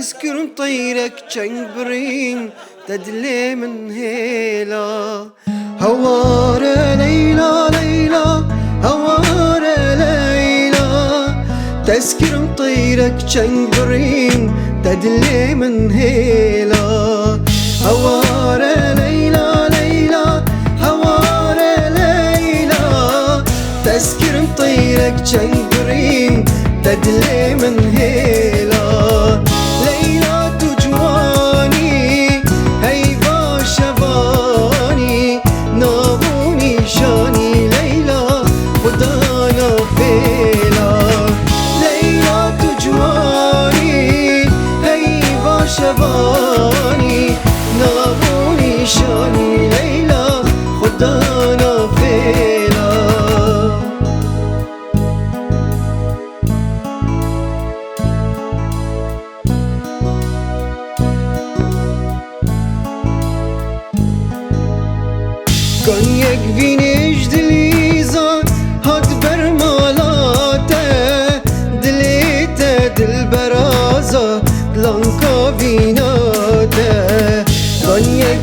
تذكر طيرك چنگ برين تدلي من هيلا هوار ليلى ليلى هوار ليلى تذكر طيرك چنگ برين تدلي من هيلا هوار ليلى ليلى هوار ليلى تذكر طيرك چنگ برين تدلي من هيلا ليلى تجواني هيبا شباني نابوني شاني ليلى خدانا فيلا ليلى تجواني هيبا شباني نابوني شاني ليلى خدانا فيلا كونيك فينيش دليزا هاد برمالاته دليته دل برازا بلانكا فيناته كونيك